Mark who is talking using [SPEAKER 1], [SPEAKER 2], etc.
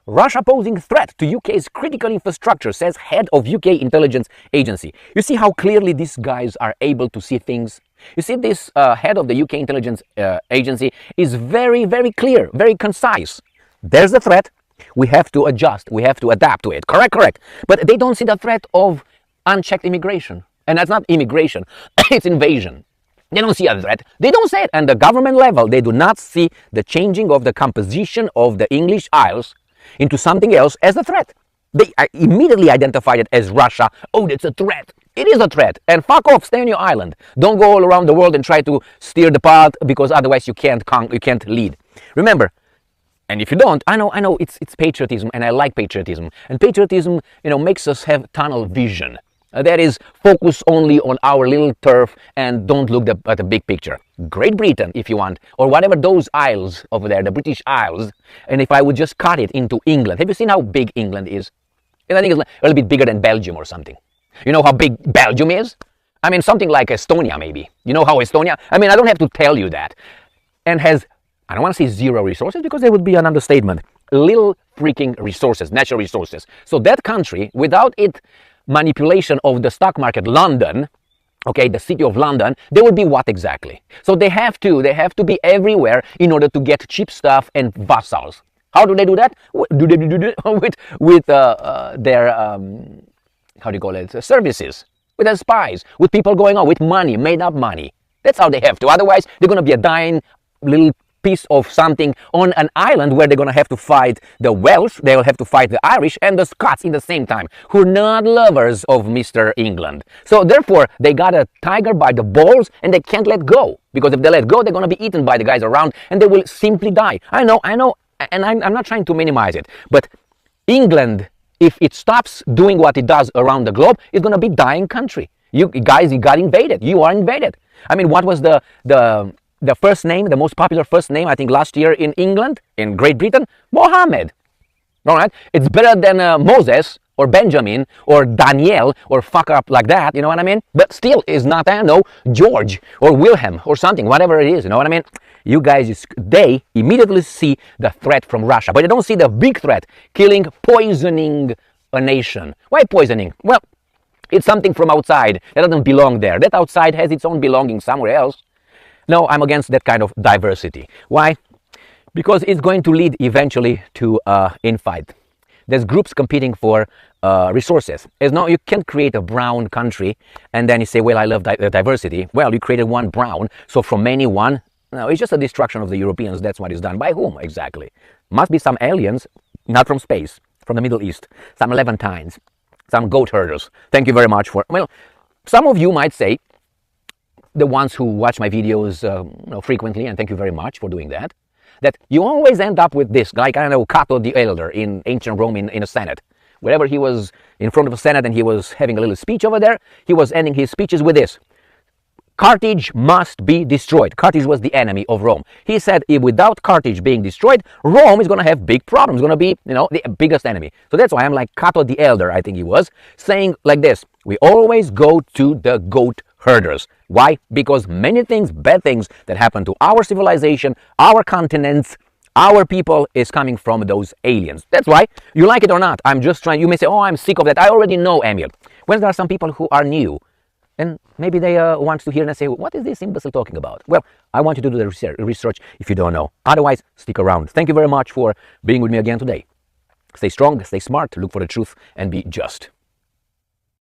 [SPEAKER 1] Russia posing threat to UK's critical infrastructure, says head of UK intelligence agency. You see how clearly these guys are able to see things? You see, this head of the UK intelligence agency is very, very clear, very concise. There's a threat. We have to adjust. We have to adapt to it. Correct, correct. But they don't see the threat of unchecked immigration. And that's not immigration. It's invasion. They don't see a threat. They don't say it. And the government level, they do not see the changing of the composition of the English Isles into something else as a threat. They immediately identified it as Russia. Oh, it's a threat. It is a threat. And fuck off, stay on your island. Don't go all around the world and try to steer the path, because otherwise you can't lead. Remember, and if you don't, I know it's patriotism, and I like patriotism. And patriotism, makes us have tunnel vision. That is, focus only on our little turf and don't look at the big picture. Great Britain, if you want, or whatever those isles over there, the British Isles. And if I would just cut it into England. Have you seen how big England is? I think it's a little bit bigger than Belgium or something. You know how big Belgium is? I mean, something like Estonia, maybe. You know how Estonia? I mean, I don't have to tell you that. And has, I don't want to say zero resources, because that would be an understatement. Little freaking resources, natural resources. So that country, without it manipulation of the stock market, London, okay, the city of London, they will be what exactly? So they have to be everywhere in order to get cheap stuff and vassals. How do they do that? Do they do it with their how do you call it? Services, with their spies, with people going on, with money, made up money. That's how they have to. Otherwise, they're going to be a dying little piece of something on an island where they're going to have to fight the Welsh, they will have to fight the Irish and the Scots in the same time, who are not lovers of Mr. England. So therefore, they got a tiger by the balls and they can't let go. Because if they let go, they're going to be eaten by the guys around and they will simply die. I know, and I'm not trying to minimize it, but England, if it stops doing what it does around the globe, it's going to be a dying country. You guys, you got invaded. You are invaded. I mean, what was the first name, the most popular first name, I think, last year in England, in Great Britain? Mohammed. All right? It's better than Moses or Benjamin or Daniel or fuck up like that, you know what I mean? But still is not, I know, George or Wilhelm or something, whatever it is, you know what I mean? You guys, they immediately see the threat from Russia, but they don't see the big threat, killing, poisoning a nation. Why poisoning? Well, it's something from outside that doesn't belong there. That outside has its own belonging somewhere else. No, I'm against that kind of diversity. Why? Because it's going to lead eventually to infight. There's groups competing for resources. You can't create a brown country and then you say, well, I love diversity. Well, you created one brown, so from many one. No, it's just a destruction of the Europeans. That's what is done. By whom exactly? Must be some aliens, not from space, from the Middle East. Some Levantines, some goat herders. Thank you very much for... Well, some of you might say, the ones who watch my videos frequently, and thank you very much for doing that, that you always end up with this, like, I don't know, Cato the Elder in ancient Rome in a Senate. Whenever he was in front of a Senate and he was having a little speech over there, he was ending his speeches with this: Carthage must be destroyed. Carthage was the enemy of Rome. He said, if without Carthage being destroyed, Rome is going to have big problems, going to be, the biggest enemy. So that's why I'm like Cato the Elder, I think he was, saying like this: we always go to the goat herders. Why? Because many things, bad things that happen to our civilization, our continents, our people is coming from those aliens. That's why, you like it or not, I'm just trying, you may say, oh, I'm sick of that. I already know, Emil. When there are some people who are new, and maybe they want to hear and say, what is this imbecile talking about? Well, I want you to do the research if you don't know. Otherwise, stick around. Thank you very much for being with me again today. Stay strong, stay smart, look for the truth, and be just.